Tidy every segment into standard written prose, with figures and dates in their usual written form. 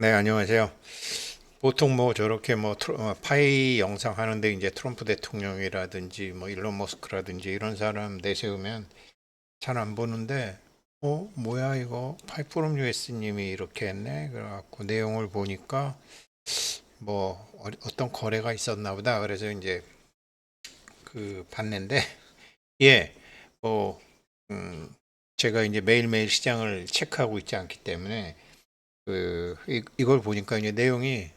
네, 안녕하세요. 보통 뭐 저렇게 뭐 파이 영상 하는데 이제 트럼프 대통령이라든지 뭐 일론 머스크라든지 이런 사람 내세우면 잘 안 보는데, 뭐야 이거 파이 프롬 US님이 이렇게 했네. 그래갖고 내용을 보니까 뭐 어떤 거래가 있었나 보다. 그래서 이제 그 봤는데, 예, 뭐 제가 이제 매일매일 시장을 체크하고 있지 않기 때문에 이걸 보니까 이제 내용이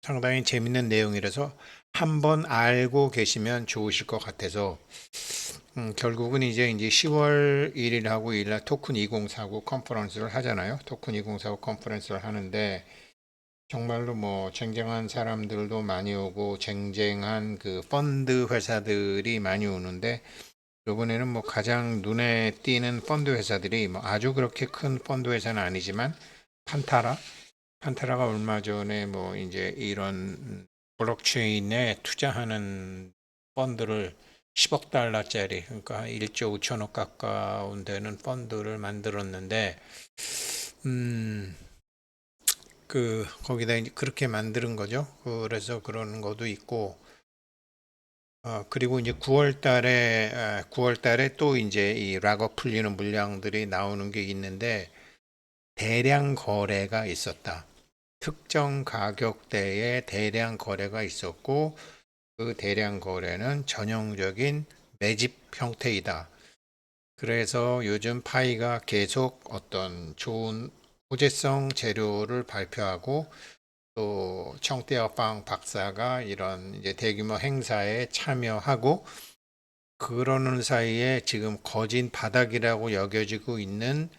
상당히 재밌는 내용이라서 한번 알고 계시면 좋으실 것 같아서 결국은 이제 10월 1일하고 2일날 토큰 2049 컨퍼런스를 하잖아요. 토큰 2049 컨퍼런스를 하는데 정말로 뭐 쟁쟁한 사람들도 많이 오고 쟁쟁한 그 펀드 회사들이 많이 오는데 이번에는 뭐 가장 눈에 띄는 펀드 회사들이 뭐 아주 그렇게 큰 펀드 회사는 아니지만 판타라 판테라가 얼마 전에 뭐 이제 이런 블록체인에 투자하는 펀드를 10억 달러짜리 그러니까 1조 5천억 가까운 되는 펀드를 만들었는데 음, 거기다 이제 그렇게 만드는 거죠. 그래서 그런 것도 있고 그리고 이제 9월 달에 또 이제 이 락업 풀리는 물량들이 나오는 게 있는데 대량 거래가 있었다. 특정 가격대의 대량 거래가 있었고 그 대량 거래는 전형적인 매집 형태이다. 그래서 요즘 파이가 계속 어떤 좋은 호재성 재료를 발표하고 또 청대어빵 박사가 이런 이제 대규모 행사에 참여하고 그러는 사이에 지금 거진 바닥이라고 여겨지고 있는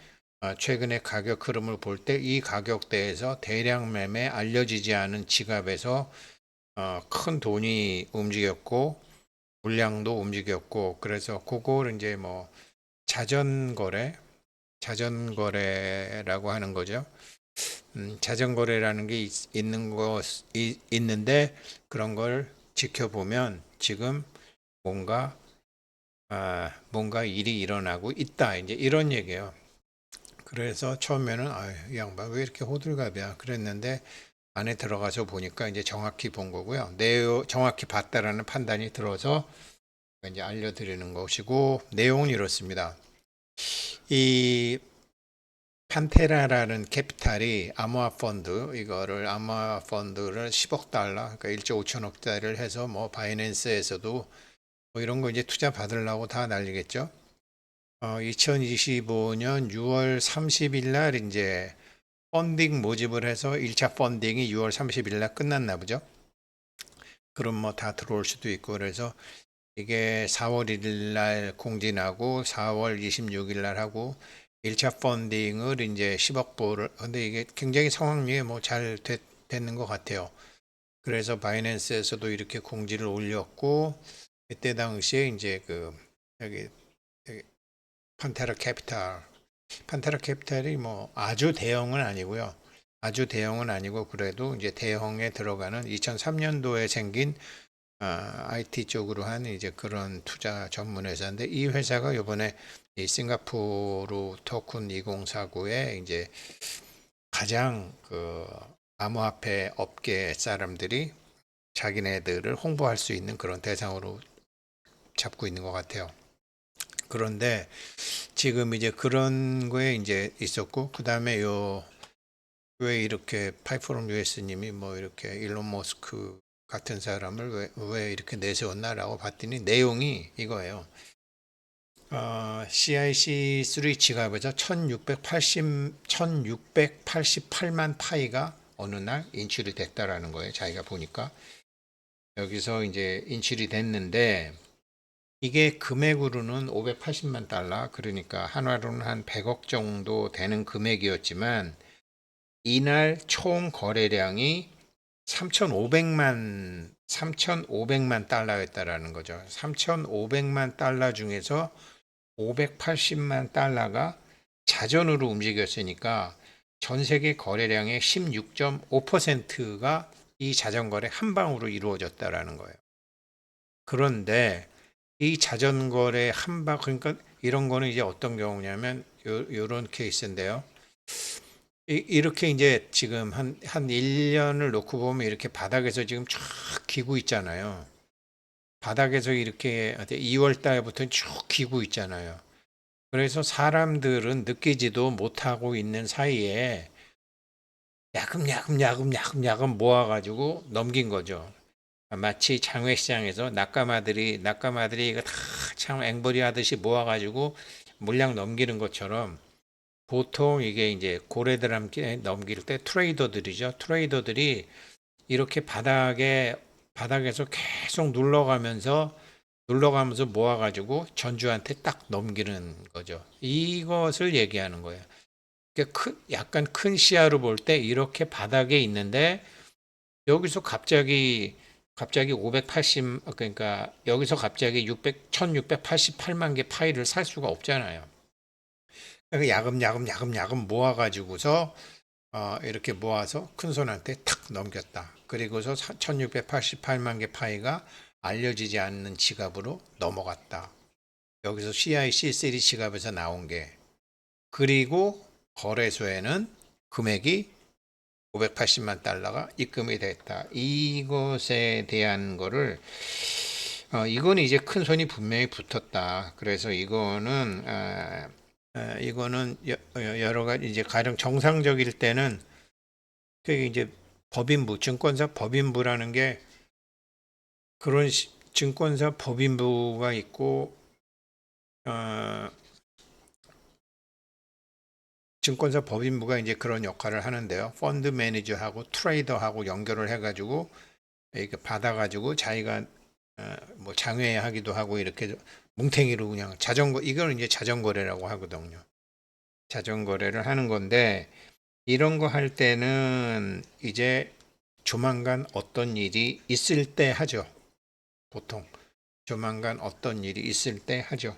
최근의 가격 흐름을 볼 때 이 가격대에서 대량 매매 알려지지 않은 지갑에서 큰 돈이 움직였고 물량도 움직였고 그래서 그걸 이제 뭐 자전거래 자전거래라고 하는 거죠. 자전거래라는 게 있는데 그런 걸 지켜보면 지금 뭔가 뭔가 일이 일어나고 있다 이제 이런 얘기예요. 그래서 처음에는 이 양반 왜 이렇게 호들갑이야 그랬는데 안에 들어가서 보니까 이제 정확히 본 거고요. 정확히 봤다라는 판단이 들어서 이제 알려드리는 것이고 내용은 이렇습니다. 이 판테라라는 캐피탈이 아모아 펀드 이거를 아모아 펀드를 10억 달러 그러니까 1조 5천억짜리를 해서 뭐 바이낸스에서도 뭐 이런 거 이제 투자 받으려고 다 난리겠죠. 2025년 6월 30일 날 이제 펀딩 모집을 해서 1차 펀딩이 6월 30일 날 끝났나 보죠. 그럼 뭐 다 들어올 수도 있고 그래서 이게 4월 1일 날 공지나고 4월 26일 날 하고 1차 펀딩을 이제 10억 불을 근데 이게 굉장히 상황이 뭐 잘 됐는 것 같아요. 그래서 바이낸스에서도 이렇게 공지를 올렸고 그때 당시에 이제 여기, 여기 판테라 캐피탈이 뭐 아주 대형은 아니고요. 아주 대형은 아니고 그래도 이제 대형에 들어가는 2003년도에 생긴 IT 쪽으로 한 이제 그런 투자 전문 회사인데 이 회사가 이번에 이 싱가포르 토큰 2049에 이제 가장 암호화폐 업계 사람들이 자기네들을 홍보할 수 있는 그런 대상으로 잡고 있는 것 같아요. 그런데 지금 이제 그런 거에 이제 있었고 그 다음에 요 왜 이렇게 파이프롬 유에스님이 뭐 이렇게 일론 머스크 같은 사람을 왜 이렇게 내세웠나라고 봤더니 내용이 이거예요. CIC3 지갑에서 1688만 파이가 어느 날 인출이 됐다라는 거예요. 자기가 보니까. 여기서 이제 인출이 됐는데 이게 금액으로는 580만 달러, 그러니까 한화로는 한 100억 정도 되는 금액이었지만 이날 총 거래량이 3,500만 달러였다라는 거죠. 3,500만 달러 중에서 580만 달러가 자전으로 움직였으니까 전 세계 거래량의 16.5%가 이 자전거래 한 방으로 이루어졌다라는 거예요. 그런데 이 자전거래 한 방, 그러니까 이런 거는 이제 어떤 경우냐면 요런 케이스인데요. 이렇게 이제 지금 한 1년을 놓고 보면 이렇게 바닥에서 지금 쫙 기고 있잖아요. 바닥에서 이렇게 2월 달부터 쭉 기고 있잖아요. 그래서 사람들은 느끼지도 못하고 있는 사이에 야금야금 모아가지고 넘긴 거죠. 마치 장외시장에서 낙가마들이 이거 다 참 앵벌이 하듯이 모아가지고 물량 넘기는 것처럼 보통 이게 이제 고래들한테 넘길 때 트레이더들이죠. 트레이더들이 이렇게 바닥에서 계속 눌러가면서 모아가지고 전주한테 딱 넘기는 거죠. 이것을 얘기하는 거예요. 그러니까 약간 큰 시야로 볼 때 이렇게 바닥에 있는데 여기서 갑자기 580 그러니까 여기서 갑자기 1688만 개 파일을 살 수가 없잖아요. 그러니까 야금 모아가지고서 이렇게 모아서 큰손한테 탁 넘겼다. 그리고서 1688만 개 파이가 알려지지 않는 지갑으로 넘어갔다. 여기서 CIC3 지갑에서 나온 게. 그리고 거래소에는 금액이 580만 달러가 입금이 됐다. 이것에 대한 거를 이거는 이제 큰 손이 분명히 붙었다. 그래서 이거는 여러 가지 이제 가령 정상적일 때는 그게 이제 증권사 법인부라는 게 증권사 법인부가 있고 어, 증권사 법인부가 이제 그런 역할을 하는데요. 펀드 매니저하고 트레이더하고 연결을 해가지고 이렇게 받아가지고 자기가 뭐 장외하기도 하고 이렇게 뭉탱이로 그냥 이거는 이제 자전거래라고 하거든요. 자전거래를 하는 건데 이런 거 할 때는 이제 조만간 어떤 일이 있을 때 하죠. 보통 조만간 어떤 일이 있을 때 하죠.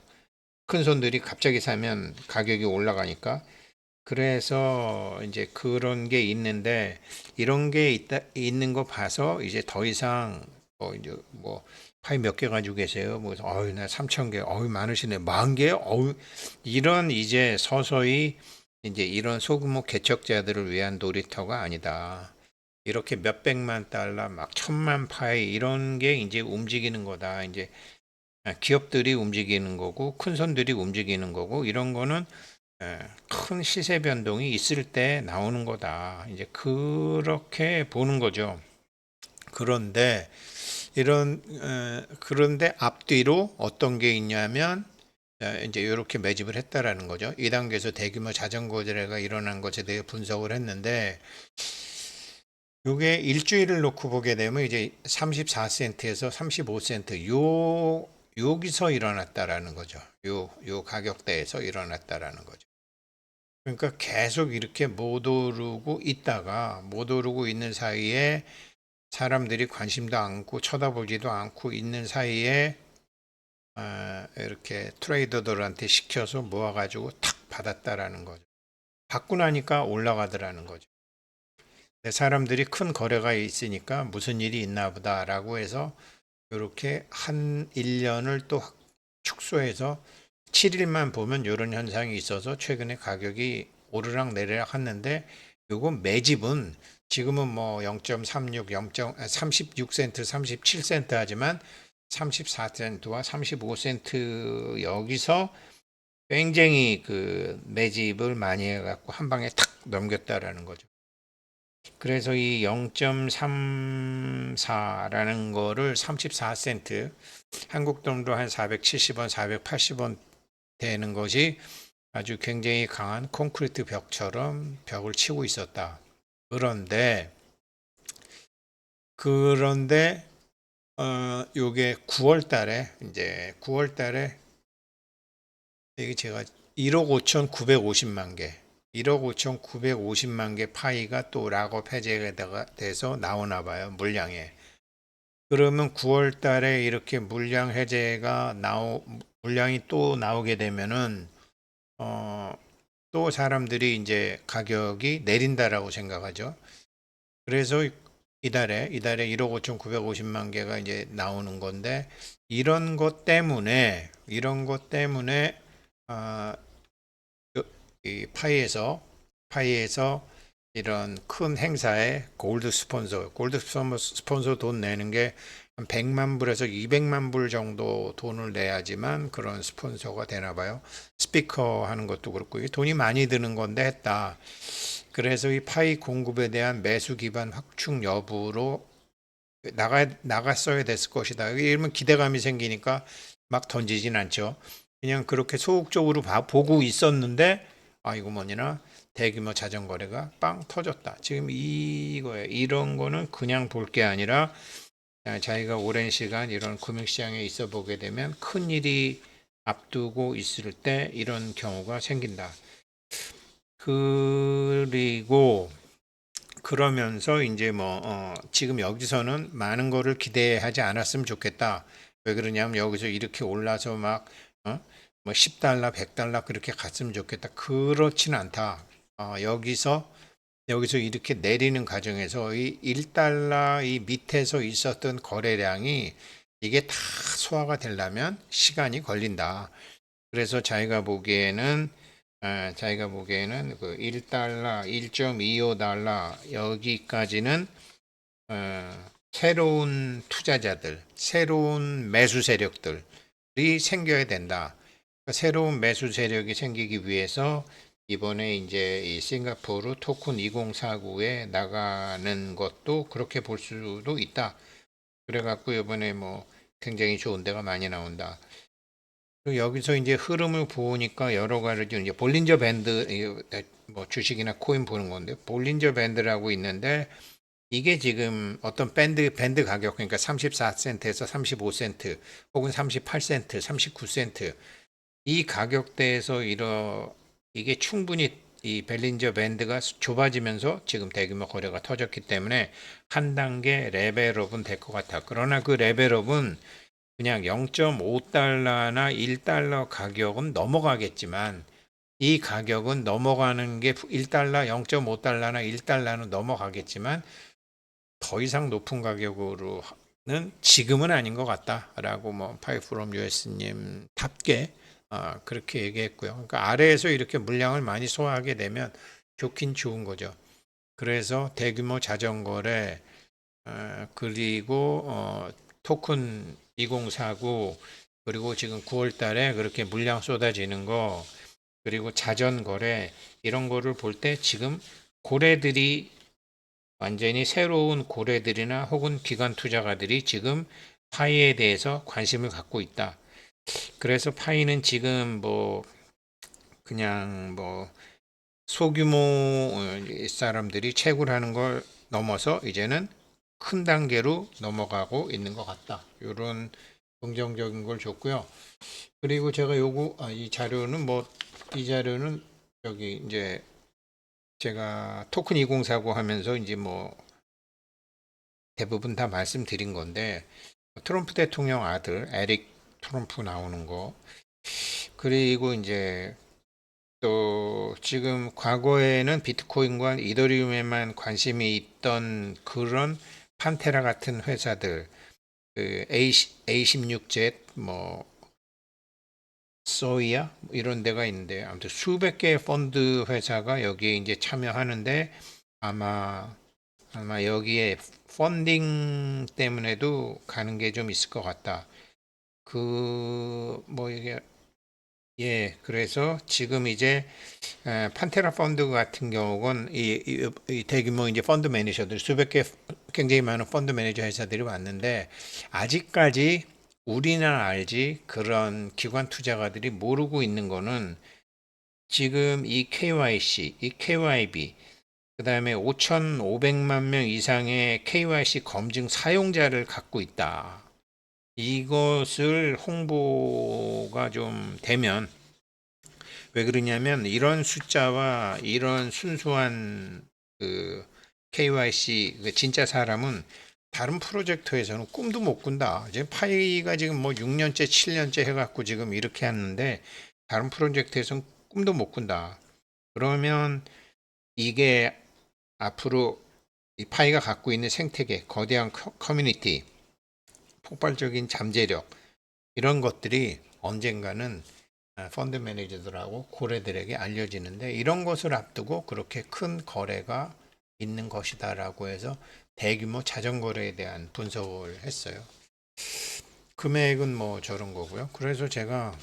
큰 손들이 갑자기 사면 가격이 올라가니까. 그래서 이제 그런 게 있는데 이런 게 있는 거 봐서 이제 더 이상 이제 뭐 파이 몇 개 가지고 계세요? 뭐 어유 나 3천 개, 어유 많으시네. 10,000개, 어유 이런 이제 서서히 이제 이런 소규모 개척자들을 위한 놀이터가 아니다. 이렇게 몇백만 달러, 막 1,000만 파이 이런 게 이제 움직이는 거다. 이제 기업들이 움직이는 거고 큰 손들이 움직이는 거고 이런 거는 큰 시세 변동이 있을 때 나오는 거다. 이제 그렇게 보는 거죠. 그런데 그런데 앞뒤로 어떤 게 있냐면 이제 이렇게 매집을 했다라는 거죠. 2단계에서 대규모 자전거 거래가 일어난 것에 대해 분석을 했는데 요게 일주일을 놓고 보게 되면 이제 34센트에서 35센트 여기서 일어났다라는 거죠. 요 가격대에서 일어났다라는 거죠. 그러니까 계속 이렇게 못 오르고 있는 사이에 사람들이 관심도 않고 쳐다보지도 않고 있는 사이에 이렇게 트레이더들한테 시켜서 모아가지고 탁 받았다라는 거죠. 받고 나니까 올라가더라는 거죠. 사람들이 큰 거래가 있으니까 무슨 일이 있나 보다라고 해서 이렇게 한 1년을 또 축소해서 7일만 보면 이런 현상이 있어서 최근에 가격이 오르락 내리락 했는데 요건 매집은 지금은 뭐 0.36, 36센트, 37센트 하지만 34센트와 35센트 여기서 굉장히 그 매집을 많이 해갖고 한 방에 탁 넘겼다라는 거죠. 그래서 이 0.34라는 거를 34센트 한국 돈으로 한 470원, 480원 되는 것이 아주 굉장히 강한 콘크리트 벽처럼 벽을 치고 있었다. 그런데 그런데 요게 9월 달에 이제 9월 달에 이게 제가 1억 5,950만 개 1억 5,950만 개 파이가 또 락업 해제가 돼서 나오나 봐요. 물량에. 그러면 9월 달에 이렇게 물량이 또 나오게 되면은 어, 또 사람들이 이제 가격이 내린다라고 생각하죠. 그래서 이달에 1억 5,950만 개가 이제 나오는 건데 이런 것 때문에 아, 이 파이에서 이런 큰 행사에 골드 스폰서 돈 내는 게 한 100만 불에서 200만 불 정도 돈을 내야지만 그런 스폰서가 되나 봐요. 스피커 하는 것도 그렇고 이게 돈이 많이 드는 건데 했다. 그래서 이 파이 공급에 대한 매수 기반 확충 여부로 나갔어야 됐을 것이다. 이러면 기대감이 생기니까 막 던지진 않죠. 그냥 그렇게 소극적으로 보고 있었는데, 아, 이거 뭐니나 대규모 자전거래가 빵 터졌다. 지금 이거예요. 이런 거는 그냥 볼 게 아니라 자기가 오랜 시간 이런 금융시장에 있어 보게 되면 큰 일이 앞두고 있을 때 이런 경우가 생긴다. 그리고 그러면서 이제 지금 여기서는 많은 거를 기대하지 않았으면 좋겠다. 왜 그러냐면 여기서 이렇게 올라서 막, 뭐 10달러, 100달러 그렇게 갔으면 좋겠다. 그렇지는 않다. 여기서 이렇게 내리는 과정에서 이 1달러 이 밑에서 있었던 거래량이 이게 다 소화가 되려면 시간이 걸린다. 그래서 자기가 보기에는 그 1달러, 1.25달러 여기까지는 새로운 투자자들, 새로운 매수 세력들이 생겨야 된다. 그 새로운 매수 세력이 생기기 위해서 이번에 이제 이 싱가포르 토큰 2049에 나가는 것도 그렇게 볼 수도 있다. 그래갖고 이번에 뭐 굉장히 좋은 데가 많이 나온다. 여기서 이제 흐름을 보니까 여러 가지 이제 볼린저 밴드 뭐 주식이나 코인 보는 건데 볼린저 밴드라고 있는데 이게 지금 어떤 밴드 가격 그러니까 34센트에서 35센트 혹은 38센트, 39센트 이 가격대에서 이게 충분히 이 벨린저 밴드가 좁아지면서 지금 대규모 거래가 터졌기 때문에 한 단계 레벨업은 될 것 같아. 그러나 그 레벨업은 그냥 0.5달러나 1달러 가격은 넘어가겠지만 이 가격은 넘어가는 게 1달러, 0.5달러나 1달러는 넘어가겠지만 더 이상 높은 가격으로는 지금은 아닌 것 같다라고 뭐 파이프롬 US님 답게 그렇게 얘기했고요. 그러니까 아래에서 이렇게 물량을 많이 소화하게 되면 좋긴 좋은 거죠. 그래서 대규모 자전거래 그리고 토큰 2049 그리고 지금 9월 달에 그렇게 물량 쏟아지는 거 그리고 자전거래 이런 거를 볼 때 지금 고래들이 완전히 새로운 고래들이나 혹은 기관 투자가들이 지금 파이에 대해서 관심을 갖고 있다. 그래서 파이는 지금 뭐 그냥 뭐 소규모 사람들이 채굴하는 걸 넘어서 이제는 큰 단계로 넘어가고 있는 것 같다. 이런 긍정적인 걸 줬고요. 그리고 제가 이 자료는 이 자료는 여기 이제 제가 토큰 2049 하면서 이제 뭐 대부분 다 말씀드린 건데 트럼프 대통령 아들 에릭 트럼프 나오는 거 그리고 이제 또 지금 과거에는 비트코인과 이더리움에만 관심이 있던 그런 판테라 같은 회사들 그 A16Z 뭐 소이아 이런 데가 있는데 아무튼 수백 개의 펀드 회사가 여기에 이제 참여하는데 아마 여기에 펀딩 때문에도 가는 게 좀 있을 것 같다. 이게 그래서 지금 이제 판테라 펀드 같은 경우는 이 대규모 이제 펀드 매니저들 수백 개 굉장히 많은 펀드 매니저 회사들이 왔는데 아직까지 우리나 알지 그런 기관 투자가들이 모르고 있는 거는 지금 이 KYC, 이 KYB 그다음에 5,500만 명 이상의 KYC 검증 사용자를 갖고 있다. 이것을 홍보가 좀 되면 왜 그러냐면 이런 숫자와 이런 순수한 그 KYC 그 진짜 사람은 다른 프로젝트에서는 꿈도 못 꾼다. 지금 파이가 지금 뭐 6년째, 7년째 해갖고 지금 이렇게 하는데 다른 프로젝트에서는 꿈도 못 꾼다. 그러면 이게 앞으로 이 파이가 갖고 있는 생태계, 거대한 커뮤니티, 폭발적인 잠재력 이런 것들이 언젠가는 펀드 매니저들하고 고래들에게 알려지는데 이런 것을 앞두고 그렇게 큰 거래가 있는 것이다라고 해서 대규모 자전거래에 대한 분석을 했어요. 금액은 뭐 저런 거고요. 그래서 제가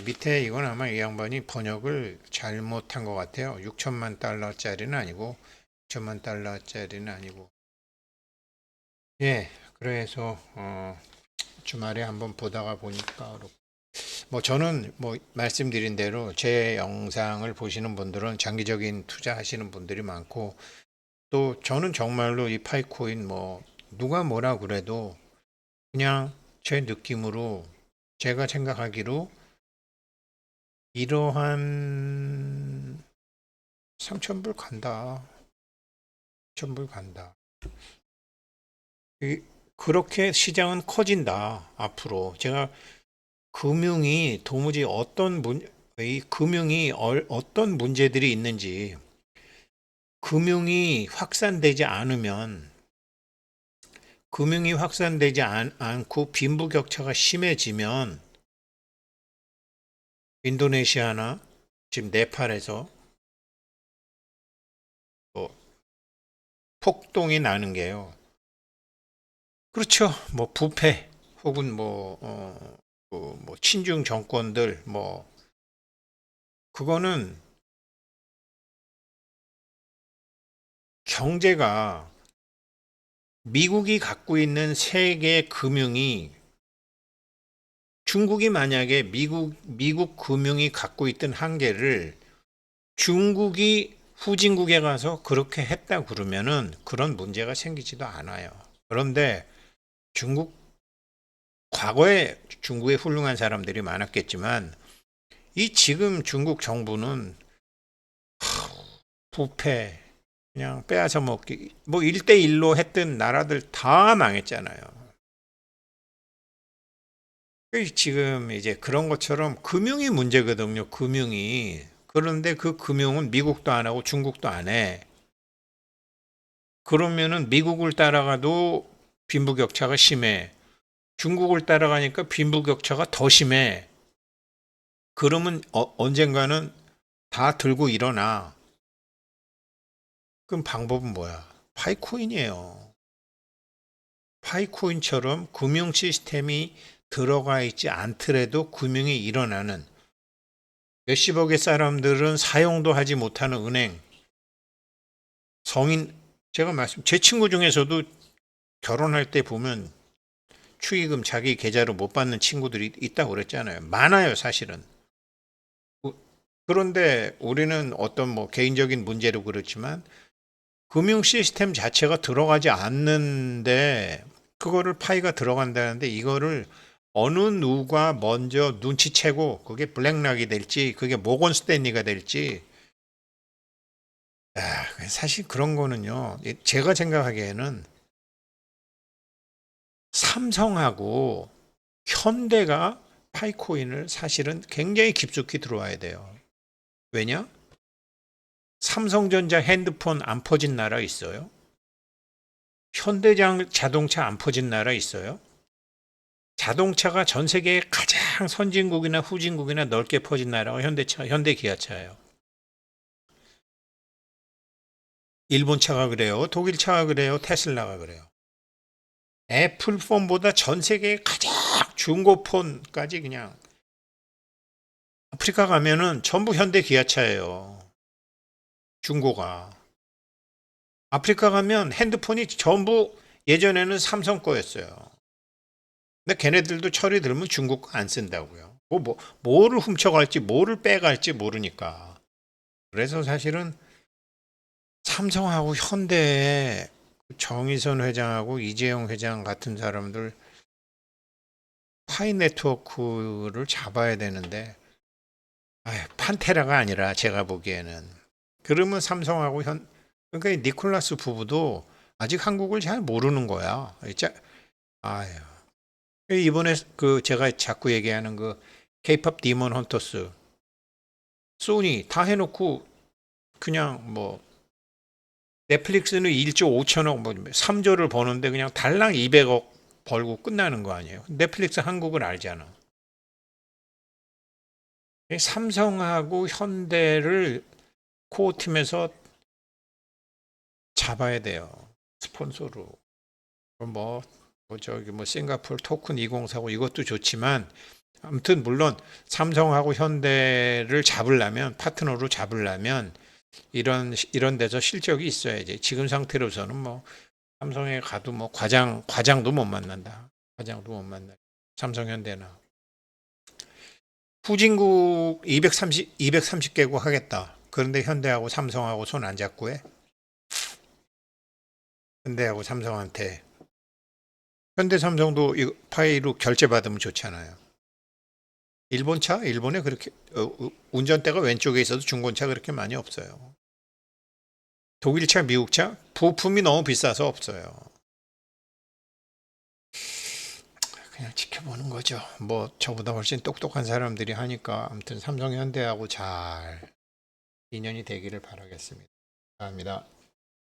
밑에 이건 아마 이 양반이 번역을 잘못한 것 같아요. 6천만 달러짜리는 아니고 6천만 달러짜리는 아니고 예. 그래서 주말에 한번 보다가 보니까 뭐 저는 뭐 말씀드린 대로 제 영상을 보시는 분들은 장기적인 투자하시는 분들이 많고 또 저는 정말로 이 파이코인 뭐 누가 뭐라 그래도 그냥 제 느낌으로 제가 생각하기로 이러한 3,000불 간다. 3,000불 간다. 그렇게 시장은 커진다. 앞으로 제가 금융이 도무지 이 금융이 어떤 문제들이 있는지 금융이 확산되지 않으면 금융이 확산되지 않고 빈부격차가 심해지면 인도네시아나 지금 네팔에서 또 폭동이 나는 게요. 그렇죠. 뭐 부패 혹은 뭐 친중 정권들 뭐 그거는 경제가 미국이 갖고 있는 세계 금융이 중국이 만약에 미국 금융이 갖고 있던 한계를 중국이 후진국에 가서 그렇게 했다 그러면은 그런 문제가 생기지도 않아요. 그런데 중국, 과거에 중국에 훌륭한 사람들이 많았겠지만 이 지금 중국 정부는 부패, 그냥 빼앗아 먹기, 뭐 1대1로 했던 나라들 다 망했잖아요. 지금 이제 그런 것처럼 금융이 문제거든요. 금융이. 그런데 그 금융은 미국도 안 하고 중국도 안 해. 그러면은 미국을 따라가도 빈부격차가 심해. 중국을 따라가니까 빈부격차가 더 심해. 그러면 언젠가는 다 들고 일어나. 그럼 방법은 뭐야? 파이코인이에요. 파이코인처럼 금융 시스템이 들어가 있지 않더라도 금융이 일어나는 몇십억의 사람들은 사용도 하지 못하는 은행, 성인, 제 친구 중에서도 결혼할 때 보면 축의금 자기 계좌로 못 받는 친구들이 있다고 그랬잖아요. 많아요, 사실은. 그런데 우리는 어떤 뭐 개인적인 문제로 그렇지만 금융 시스템 자체가 들어가지 않는데 그거를 파이가 들어간다는데 이거를 어느 누가 먼저 눈치채고 그게 블랙락이 될지 그게 모건 스탠리가 될지 사실 그런 거는요. 제가 생각하기에는 삼성하고 현대가 파이코인을 사실은 굉장히 깊숙이 들어와야 돼요. 왜냐? 삼성전자 핸드폰 안 퍼진 나라 있어요? 현대장 자동차 안 퍼진 나라 있어요? 자동차가 전 세계에 가장 선진국이나 후진국이나 넓게 퍼진 나라가 현대기아차예요. 일본 차가 그래요. 독일 차가 그래요. 테슬라가 그래요. 애플폰보다 전 세계에 가장 중고폰까지 그냥 아프리카 가면은 전부 현대기아차예요. 중고가. 아프리카 가면 핸드폰이 전부 예전에는 삼성 거였어요. 근데 걔네들도 철이 들면 중국 거 안 쓴다고요. 뭐를 훔쳐갈지, 뭐를 빼갈지 모르니까. 그래서 사실은 삼성하고 현대에 정의선 회장하고 이재용 회장 같은 사람들 파이 네트워크를 잡아야 되는데, 판테라가 아니라 제가 보기에는. 그러면 삼성하고 그러니까 이 니콜라스 부부도 아직 한국을 잘 모르는 거야. 아유. 이번에 그 제가 자꾸 얘기하는 그 케이팝 디몬 헌터스 소니 다 해놓고 그냥 뭐 넷플릭스는 1조 5천억 뭐 3조를 버는데 그냥 달랑 200억 벌고 끝나는 거 아니에요. 넷플릭스 한국을 알잖아. 삼성하고 현대를 코어 팀에서 잡아야 돼요. 스폰서로. 저기 싱가포르 토큰 2049 이것도 좋지만 아무튼 물론 삼성하고 현대를 잡으려면 파트너로 잡으려면 이런 데서 실적이 있어야지. 지금 상태로서는 삼성에 가도 과장도 못 만난다. 과장도 못 만나. 삼성 현대나 후진국 230개국 하겠다. 그런데 현대하고 삼성하고 손 안 잡고 해. 현대하고 삼성한테 현대 삼성도 이 파이로 결제 받으면 좋잖아요. 일본 차? 일본에 그렇게 운전대가 왼쪽에 있어도 중고차 그렇게 많이 없어요. 독일 차, 미국 차 부품이 너무 비싸서 없어요. 그냥 지켜보는 거죠. 저보다 훨씬 똑똑한 사람들이 하니까 아무튼 삼성 현대하고 잘 인연이 되기를 바라겠습니다. 감사합니다.